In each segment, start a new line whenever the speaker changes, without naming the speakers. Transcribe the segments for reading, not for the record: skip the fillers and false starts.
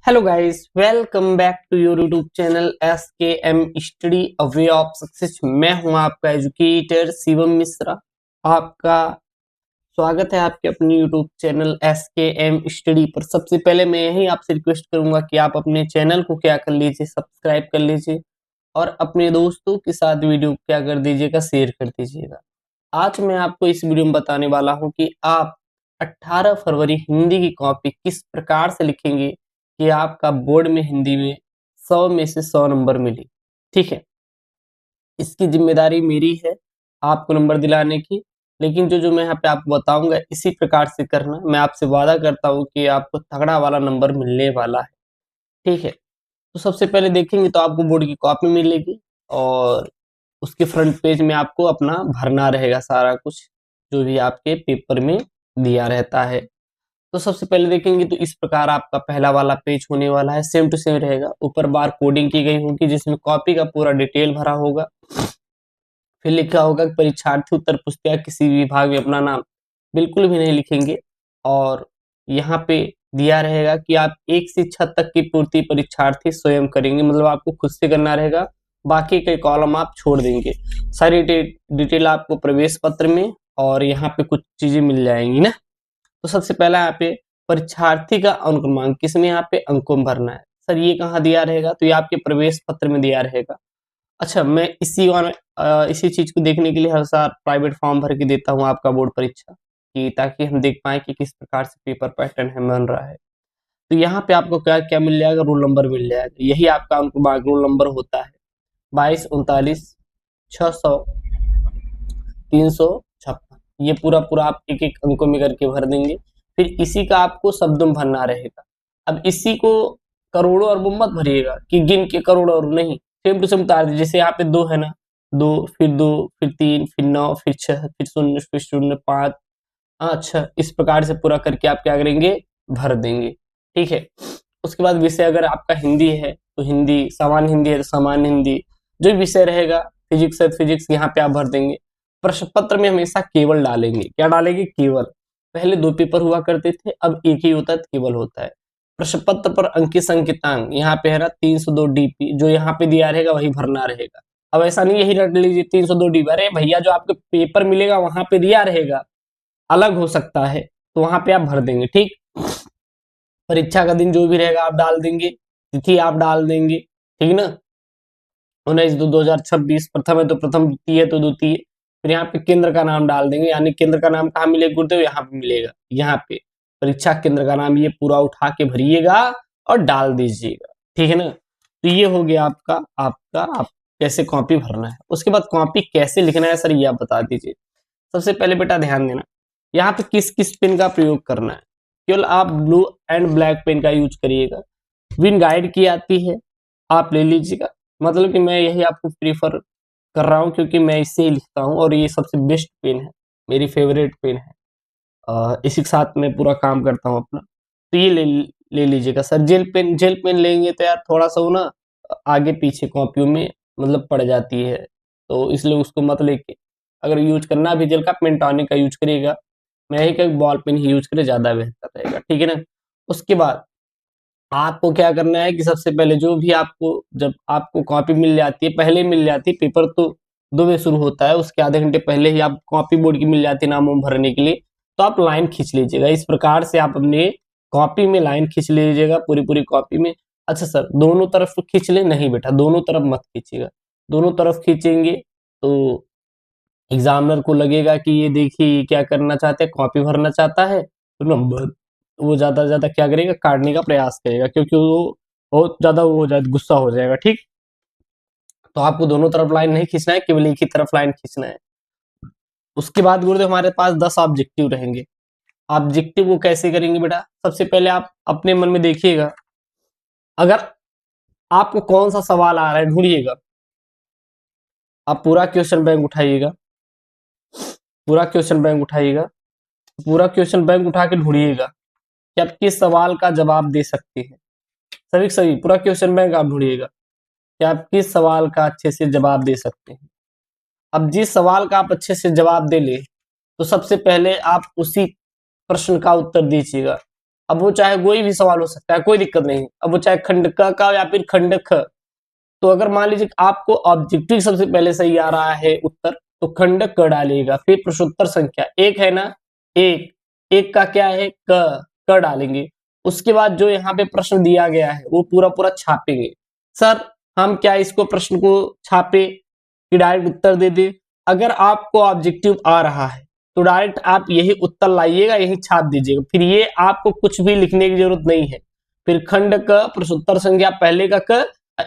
Hello guys, welcome back to your YouTube channel SKM study a way of success. मैं हूं आपका educator Shivam Mishra. आपका स्वागत है आपके अपने यूट्यूब चैनल SKM स्टडी पर। सबसे पहले मैं यही आपसे रिक्वेस्ट करूंगा कि आप अपने चैनल को क्या कर लीजिए, सब्सक्राइब कर लीजिए और अपने दोस्तों के साथ वीडियो को क्या कर दीजिएगा, शेयर कर दीजिएगा। आज मैं आपको इस वीडियो में बताने वाला हूं कि आप 18 फरवरी हिंदी की कॉपी किस प्रकार से लिखेंगे कि आपका बोर्ड में हिंदी में 100 में से 100 नंबर मिले। ठीक है, इसकी जिम्मेदारी मेरी है आपको नंबर दिलाने की, लेकिन जो जो मैं यहाँ पे आपको बताऊंगा इसी प्रकार से करना। मैं आपसे वादा करता हूँ कि आपको तगड़ा वाला नंबर मिलने वाला है। ठीक है, तो सबसे पहले देखेंगे तो आपको बोर्ड की कॉपी मिलेगी और उसके फ्रंट पेज में आपको अपना भरना रहेगा सारा कुछ जो भी आपके पेपर में दिया रहता है। तो सबसे पहले देखेंगे तो इस प्रकार आपका पहला वाला पेज होने वाला है, सेम टू सेम रहेगा। ऊपर बार कोडिंग की गई होगी जिसमें कॉपी का पूरा डिटेल भरा होगा। फिर लिखा होगा कि परीक्षार्थी उत्तर पुस्तिका किसी भी विभाग में अपना नाम बिल्कुल भी नहीं लिखेंगे और यहाँ पे दिया रहेगा कि आप 1 से 6 तक की पूर्ति परीक्षार्थी स्वयं करेंगे, मतलब आपको खुद से करना रहेगा। बाकी के कॉलम आप छोड़ देंगे। सारी डिटेल आपको प्रवेश पत्र में और यहाँ पे कुछ चीजें मिल जाएंगी ना। तो सबसे पहला यहाँ पे परीक्षार्थी का अनुक्रमांक किसमें यहाँ पे अंकों में भरना है। सर ये कहाँ दिया रहेगा, तो ये आपके प्रवेश पत्र में दिया रहेगा। अच्छा, मैं इसी चीज को देखने के लिए हर साल प्राइवेट फॉर्म भर के देता हूँ आपका बोर्ड परीक्षा की, ताकि हम देख पाए कि किस प्रकार से पेपर पैटर्न है बन रहा है। तो यहाँ पे आपको क्या क्या मिल जाएगा, रोल नंबर मिल जाएगा। यही आपका अनुक्रमांक रोल नंबर होता है 22 39 600 356। ये पूरा पूरा आप एक एक अंकों में करके भर देंगे। फिर इसी का आपको शब्दों में भरना रहेगा। अब इसी को करोड़ों अरबों मत भरिएगा कि गिन के करोड़ों अरब नहीं, सेम टू सेम उतार दीजिए। जैसे यहाँ पे 2 है ना, 2 फिर 3 फिर 9 फिर 6 फिर 0 5। अच्छा, इस प्रकार से पूरा करके आप क्या करेंगे, भर देंगे। ठीक है, उसके बाद विषय अगर आपका हिंदी है तो हिंदी, सामान्य हिंदी है तो सामान्य हिंदी, जो विषय रहेगा। फिजिक्स है फिजिक्स, यहाँ पे आप भर देंगे। प्रश्न पत्र में हमेशा केवल डालेंगे। क्या डालेंगे, केवल। पहले 2 पेपर हुआ करते थे, अब एक ही होता है, केवल होता है। प्रश्न पत्र पर अंकित संकेतांक यहाँ पे है ना 302 DP, जो यहाँ पे दिया रहेगा वही भरना रहेगा। अब ऐसा नहीं यही रट लीजिए 302 DP, अरे भैया जो आपको पेपर मिलेगा वहां पे दिया रहेगा, अलग हो सकता है, तो वहां पे आप भर देंगे। ठीक, परीक्षा का दिन जो भी रहेगा आप डाल देंगे, तिथि आप डाल देंगे। ठीक ना, 19/2/2026, प्रथम है तो प्रथम, द्वितीय है तो द्वितीय। फिर यहाँ पे केंद्र का नाम डाल देंगे, यानी केंद्र का नाम कहाँ मिलेगा गुरुदेव, यहाँ पे मिलेगा। यहाँ पे परीक्षा केंद्र का नाम ये पूरा उठा के भरिएगा और डाल दीजिएगा। ठीक है ना, तो ये हो गया आप कैसे कॉपी भरना है। उसके बाद कॉपी कैसे लिखना है सर, ये आप बता दीजिए। सबसे पहले बेटा ध्यान देना, यहाँ पे किस किस पेन का प्रयोग करना है। केवल आप ब्लू एंड ब्लैक पेन का यूज करिएगा। विन गाइड की आती है, आप ले लीजिएगा। मतलब कि मैं यही आपको प्रीफर कर रहा हूँ क्योंकि मैं इससे ही लिखता हूँ और ये सबसे बेस्ट पेन है, मेरी फेवरेट पेन है। इसी के साथ मैं पूरा काम करता हूँ अपना। तो ये ले लीजिएगा सर। जेल पेन लेंगे तो यार थोड़ा सा वो ना आगे पीछे कॉपियों में मतलब पड़ जाती है, तो इसलिए उसको मत लेके, अगर यूज करना भी जेल का, पेंटोनिक का यूज करिएगा। मैं यही का बॉल पेन ही यूज करे, ज्यादा बेहतर रहेगा। ठीक है ना, उसके बाद आपको क्या करना है कि सबसे पहले जो भी आपको, जब आपको कॉपी मिल जाती है, पहले मिल जाती है, पेपर तो 2 बजे शुरू होता है, उसके आधे घंटे पहले ही आप कॉपी बोर्ड की मिल जाती है नाम वाम भरने के लिए, तो आप लाइन खींच लीजिएगा। इस प्रकार से आप अपने कॉपी में लाइन खींच लीजिएगा, पूरी पूरी कॉपी में। अच्छा सर, दोनों तरफ खींच ले, नहीं बेटा दोनों तरफ मत खींचिएगा। दोनों तरफ खींचेंगे तो एग्जामिनर को लगेगा कि ये देखिए क्या करना चाहते हैं, कॉपी भरना चाहता है, तो नंबर वो ज्यादा से ज्यादा क्या करेगा, काटने का प्रयास करेगा, क्योंकि वो बहुत ज्यादा वो हो जाए, गुस्सा हो जाएगा। ठीक, तो आपको दोनों तरफ लाइन नहीं खींचना है, केवल एक ही तरफ लाइन खींचना है। उसके बाद गुरुदेव हमारे पास 10 ऑब्जेक्टिव रहेंगे। ऑब्जेक्टिव को कैसे करेंगे बेटा, सबसे पहले आप अपने मन में देखिएगा, अगर आपको कौन सा सवाल आ रहा है ढूंढिएगा। आप पूरा क्वेश्चन बैंक उठाइएगा, पूरा क्वेश्चन बैंक उठाइएगा, पूरा क्वेश्चन बैंक उठा के ढूंढिएगा कि आप किस सवाल का जवाब दे सकते हैं। सभी सभी पूरा क्वेश्चन बैंक आप ढूंढिएगा कि आप किस सवाल का अच्छे से जवाब दे सकते हैं। अब जिस सवाल का आप अच्छे से जवाब दे ले, तो सबसे पहले आप उसी प्रश्न का उत्तर दीजिएगा। अब वो चाहे कोई भी सवाल हो सकता है, कोई दिक्कत नहीं। अब वो चाहे खंड क का या फिर खंड ख। तो अगर मान लीजिए आपको ऑब्जेक्टिव सबसे पहले सही आ रहा है उत्तर, तो खंड क डालिएगा। फिर प्रश्नोत्तर संख्या एक है ना, एक का क्या है क डालेंगे। उसके बाद जो यहाँ पे प्रश्न दिया गया है वो पूरा पूरा छापेंगे। सर हम क्या इसको प्रश्न को छापे कि डायरेक्ट उत्तर दे दे? अगर आपको ऑब्जेक्टिव आ रहा है तो डायरेक्ट आप यही उत्तर लाइएगा, यही छाप दीजिएगा। फिर ये आपको कुछ भी लिखने की जरूरत नहीं है। फिर खंड क प्रश्नोत्तर संख्या पहले का क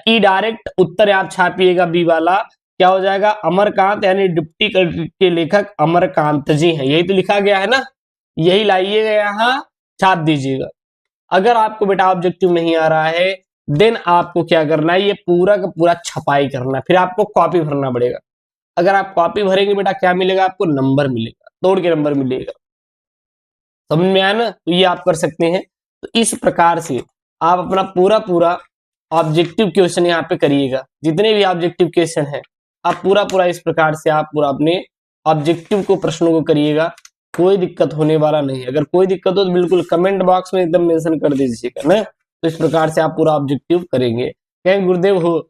ई डायरेक्ट उत्तर आप छापिएगा। बी वाला क्या हो जाएगा? अमरकांत, यानी डिप्टी के लेखक अमरकांत जी हैं, यही तो लिखा गया है ना, यही लाइएगा यहाँ छाप दीजिएगा। अगर आपको बेटा ऑब्जेक्टिव नहीं आ रहा है देन आपको क्या करना है, ये पूरा का पूरा छपाई करना है। फिर आपको कॉपी भरना पड़ेगा। अगर आप कॉपी भरेंगे बेटा क्या मिलेगा? आपको नंबर मिलेगा, तोड़ के नंबर मिलेगा। समझ में आया ना? तो ये आप कर सकते हैं। तो इस प्रकार से आप अपना पूरा पूरा ऑब्जेक्टिव क्वेश्चन यहाँ पे करिएगा। जितने भी ऑब्जेक्टिव क्वेश्चन है आप पूरा पूरा इस प्रकार से आप पूरा अपने ऑब्जेक्टिव को प्रश्नों को करिएगा। कोई दिक्कत होने वाला नहीं। अगर कोई दिक्कत हो तो बिल्कुल कमेंट बॉक्स में एकदम मेंशन कर दीजिएगा ना। तो इस प्रकार से आप पूरा ऑब्जेक्टिव करेंगे। कहें गुरुदेव हो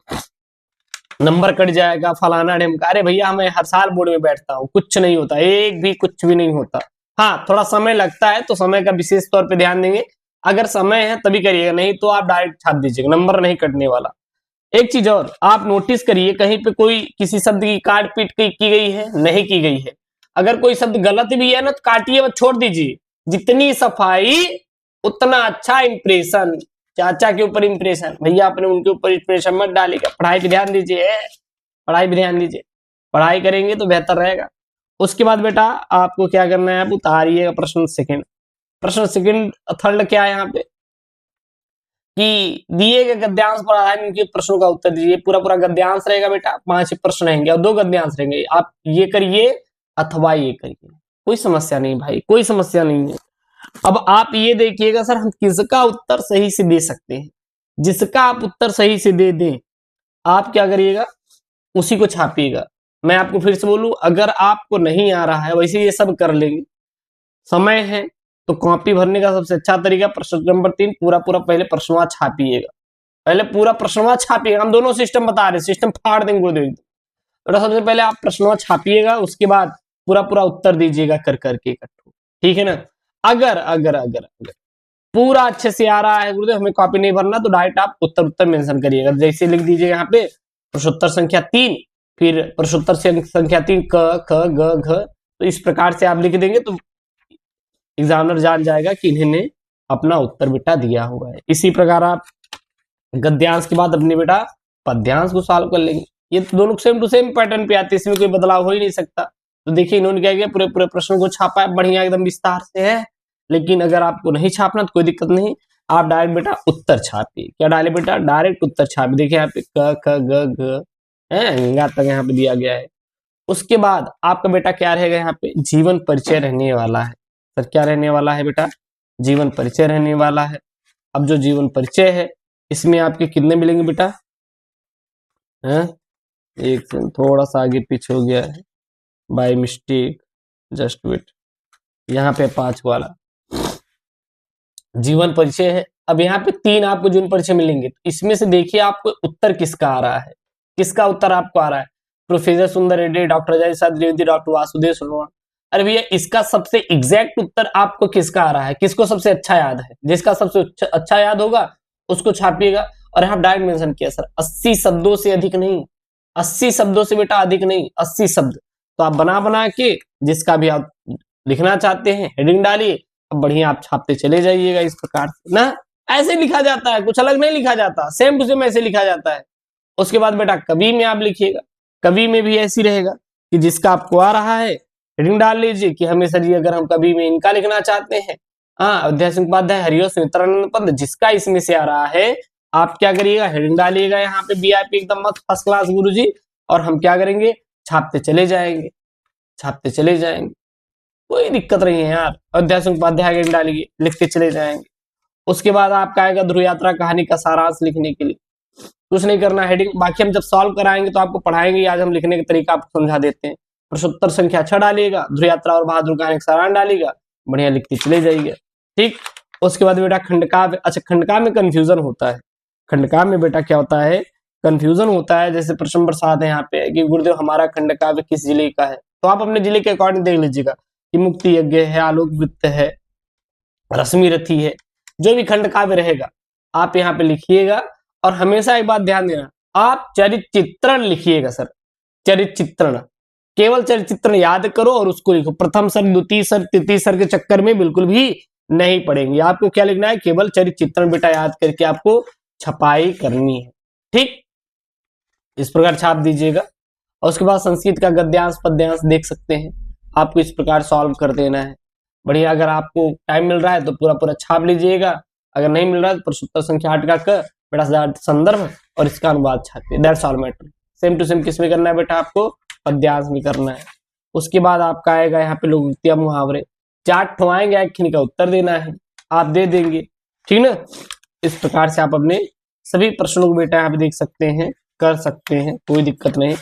नंबर कट जाएगा फलाना ढेमका, अरे भैया मैं हर साल बोर्ड में बैठता हूँ, कुछ नहीं होता, एक भी कुछ भी नहीं होता। हाँ थोड़ा समय लगता है तो समय का विशेष तौर पे ध्यान देंगे। अगर समय है तभी करिएगा, नहीं तो आप डायरेक्ट छाप दीजिएगा, नंबर नहीं कटने वाला। एक चीज और आप नोटिस करिए, कहीं पे कोई किसी शब्द की काट पीट की गई है? नहीं की गई है। अगर कोई शब्द गलत भी है ना तो काटिए मत, छोड़ दीजिए। जितनी सफाई उतना अच्छा इंप्रेशन। चाचा के ऊपर इंप्रेशन, भैया अपने उनके ऊपर इंप्रेशन मत डालिएगा। पढ़ाई पे ध्यान दीजिए, पढ़ाई पे ध्यान दीजिए। पढ़ाई करेंगे तो बेहतर रहेगा। उसके बाद बेटा आपको क्या करना है, आप उतारिएगा प्रश्न सेकंड। प्रश्न सेकंड थर्ड क्या है यहाँ पे कि दिए गए गद्यांश पर आधारित इनके प्रश्नों का उत्तर दीजिए। पूरा पूरा गद्यांश रहेगा बेटा, 5 प्रश्न रहेंगे और 2 गद्यांश रहेंगे। आप ये करिए अथवा ये करिए, कोई समस्या नहीं भाई, कोई समस्या नहीं है। अब आप ये देखिएगा सर हम किसका उत्तर सही से दे सकते हैं। जिसका आप उत्तर सही से दे दें आप क्या करिएगा, उसी को छापिएगा। मैं आपको फिर से बोलूं, अगर आपको नहीं आ रहा है वैसे ये सब कर लेंगे, समय है तो कॉपी भरने का सबसे अच्छा तरीका प्रश्न नंबर 3 पूरा पूरा पहले प्रश्नवा छापिएगा। पहले पूरा प्रश्नवा छापिएगा। हम दोनों सिस्टम बता रहे, सिस्टम फाड़ देंगे गुरुदेव। तो सबसे पहले आप प्रश्नवा छापिएगा, उसके बाद पूरा पूरा उत्तर दीजिएगा कर करके इकट्ठा, ठीक है ना। अगर अगर अगर अगर पूरा अच्छे से आ रहा है गुरुदेव, हमें कॉपी नहीं भरना, तो डायरेक्ट आप उत्तर उत्तर मेंशन करिएगा। जैसे लिख दीजिएगा यहाँ पे प्रश्नोत्तर संख्या 3, फिर प्रश्नोत्तर संख्या 3 क ख ग घ। तो इस प्रकार से आप लिख देंगे तो एग्जामिनर जान जाएगा कि इन्होंने अपना उत्तर बेटा दिया हुआ है। इसी प्रकार आप गद्यांश के बाद अपने बेटा पद्यांश को सॉल्व कर लेंगे। ये तो दोनों सेम टू सेम पैटर्न पे आते हैं, इसमें कोई बदलाव हो ही नहीं सकता। तो देखिए इन्होंने क्या किया, पूरे पूरे प्रश्नों को छापा है, बढ़िया एकदम विस्तार से है। लेकिन अगर आपको नहीं छापना तो कोई दिक्कत नहीं, आप डायरेक्ट बेटा उत्तर छापिए। क्या डाले बेटा? डायरेक्ट उत्तर छापिए। देखिए यहाँ पे क ख ग घ है तक यहाँ पे दिया गया है। उसके बाद आपका बेटा क्या रहेगा, यहाँ पे जीवन परिचय रहने वाला है। सर क्या रहने वाला है बेटा? जीवन परिचय रहने वाला है। अब जो जीवन परिचय है इसमें आपके कितने मिलेंगे बेटा? एक सेकंड, थोड़ा सा आगे पीछे हो गया है बाय मिस्टेक, जस्ट वेट। यहाँ पे 5 वाला जीवन परिचय है। अब यहाँ पे 3 आपको जीवन परिचय मिलेंगे। तो इसमें से देखिए आपको उत्तर किसका आ रहा है, किसका उत्तर आपको आ रहा है? प्रोफेसर सुंदर रेड्डी, डॉक्टर अजय द्विवेदी, डॉक्टर वासुदेव सोनोवाल। अरे भैया इसका सबसे एग्जैक्ट उत्तर आपको किसका आ रहा है, किसको सबसे अच्छा याद है? जिसका सबसे अच्छा याद होगा उसको छापिएगा। और यहाँ डायरेक्ट मेंशन किया सर 80 शब्दों से अधिक नहीं, 80 शब्दों से बेटा अधिक नहीं, 80 शब्द। तो आप बना बना के जिसका भी आप लिखना चाहते हैं हेडिंग डालिए, अब बढ़िया आप छापते चले जाइएगा इस प्रकार से ना। ऐसे लिखा जाता है, कुछ अलग नहीं लिखा जाता, सेम टू सेम ऐसे लिखा जाता है। उसके बाद बेटा कवि में आप लिखिएगा, कवि में भी ऐसी रहेगा कि जिसका आपको आ रहा है हेडिंग डाल लीजिए कि हमें सर जी अगर हम कवि में इनका लिखना चाहते हैं, अध्याय सिंह उपाध्याय, हरिवंश, मित्रानंद पंत, जिसका इसमें से आ रहा है आप क्या करिएगा, हेडिंग डालिएगा यहाँ पे वीआईपी एकदम मस्त फर्स्ट क्लास गुरुजी। और हम क्या करेंगे, छापते चले जाएंगे, छापते चले जाएंगे, कोई दिक्कत नहीं है यार। अध्याय सिंह उपाध्याय हेडिंग डालिए, लिखते चले जाएंगे। उसके बाद आपका आएगा ध्रुव यात्रा कहानी का सारांश लिखने के लिए, कुछ नहीं करना हेडिंग। बाकी हम जब सॉल्व कराएंगे तो आपको पढ़ाएंगे, आज हम लिखने का तरीका आपको समझा देते हैं। प्रश्नोत्तर संख्या 6 डालिएगा, ध्रुव यात्रा और बहादुर कहानी का सारांश डालिएगा, बढ़िया लिखते चले जाइएगा। ठीक, उसके बाद बेटा खंडकाव्य। अच्छा, खंडकाव्य में कंफ्यूजन होता है। खंडकाव्य में बेटा क्या होता है, कंफ्यूजन होता है। जैसे प्रश्न नंबर 7 है यहाँ पे कि गुरुदेव हमारा खंडकाव्य किस जिले का है, तो आप अपने जिले के अकॉर्डिंग देख लीजिएगा कि मुक्ति यज्ञ है, आलोक वृत्त है, रश्मि रथी है। जो भी खंडकाव्य रहेगा आप यहाँ पे लिखिएगा। और हमेशा एक बात ध्यान देना, आप चरित्र लिखिएगा सर, चरित्र, केवल चरित्र याद करो और उसको लिखो। प्रथम सर, द्वितीय सर, तृतीय सर के चक्कर में बिल्कुल भी नहीं पड़ेंगे। आपको क्या लिखना है, केवल चरित्र बेटा याद करके आपको छपाई करनी है। ठीक, इस प्रकार छाप दीजिएगा। और उसके बाद संस्कृत का गद्यांश पद्यांश देख सकते हैं, आपको इस प्रकार सॉल्व कर देना है। बढ़िया, अगर आपको टाइम मिल रहा है तो पूरा पूरा छाप लीजिएगा, अगर नहीं मिल रहा है तो प्रश्नोत्तर संख्या 8 का बेटा संदर्भ और इसका अनुवाद छापिए। That's all matter. Same to same किस में करना है बेटा, आपको पद्यांश में करना है। उसके बाद आपका आएगा यहाँ पे लोकोक्तियां मुहावरे, 4 ठोआएंगे, एक खिन का उत्तर देना है, आप दे देंगे। ठीक ना, इस प्रकार से आप अपने सभी प्रश्नों को बेटा यहाँ पे देख सकते हैं, कर सकते हैं, कोई दिक्कत नहीं।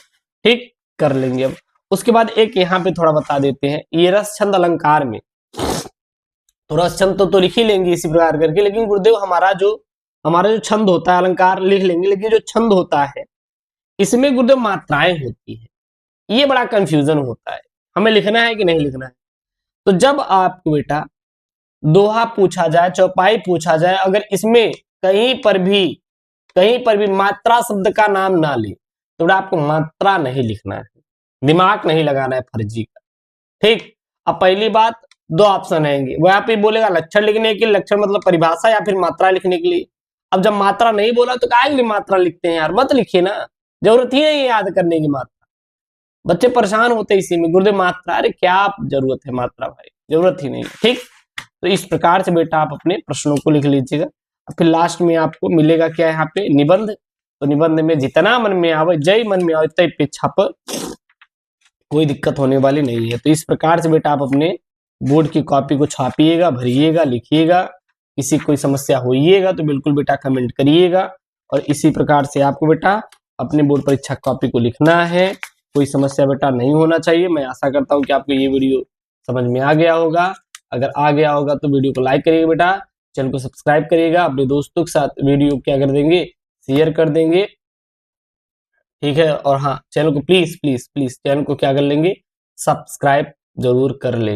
ठीक, कर लेंगे। अब उसके बाद एक यहाँ पे थोड़ा बता देते हैं, ये रस छंद अलंकार में, तो रस छंद तो लिख ही लेंगे इसी प्रकार करके, लेकिन गुरुदेव हमारा जो छंद होता है, अलंकार लिख लेंगे, लेकिन जो छंद होता है इसमें गुरुदेव मात्राएं होती है, ये बड़ा कंफ्यूजन होता है, हमें लिखना है कि नहीं लिखना है। तो जब आपको बेटा दोहा पूछा जाए, चौपाई पूछा जाए, अगर इसमें कहीं पर भी मात्रा शब्द का नाम ना ले तो आपको मात्रा नहीं लिखना है, दिमाग नहीं लगाना है फर्जी का। ठीक, अब पहली बात, 2 ऑप्शन आएंगे, वो यहाँ पे बोलेगा लक्षण लिखने के लिए, लक्षण मतलब परिभाषा, या फिर मात्रा लिखने के लिए। अब जब मात्रा नहीं बोला तो काहे के लिए मात्रा लिखते हैं यार, मत लिखिए ना, जरूरत ही नहीं याद करने की मात्रा, बच्चे परेशान होते हैं इसी में, गुरुदेव मात्रा, अरे क्या जरूरत है मात्रा भाई, जरूरत ही नहीं। ठीक, तो इस प्रकार से बेटा आप अपने प्रश्नों को लिख लीजिएगा। फिर लास्ट में आपको मिलेगा क्या यहाँ पे, निबंध। तो निबंध में जितना मन में आवे, जय मन में आवे तय पे छाप, कोई दिक्कत होने वाली नहीं है। तो इस प्रकार से बेटा आप अपने बोर्ड की कॉपी को छापिएगा, भरिएगा, लिखिएगा। किसी कोई समस्या होइएगा तो बिल्कुल बेटा कमेंट करिएगा। और इसी प्रकार से आपको बेटा अपने बोर्ड परीक्षा कॉपी को लिखना है, कोई समस्या बेटा नहीं होना चाहिए। मैं आशा करता हूँ कि आपको ये वीडियो समझ में आ गया होगा। अगर आ गया होगा तो वीडियो को लाइक करिएगा बेटा, चैनल को सब्सक्राइब करिएगा, अपने दोस्तों के साथ वीडियो क्या कर देंगे, शेयर कर देंगे। ठीक है, और हाँ, चैनल को प्लीज प्लीज प्लीज चैनल को क्या कर लेंगे, सब्सक्राइब जरूर कर लेंगे।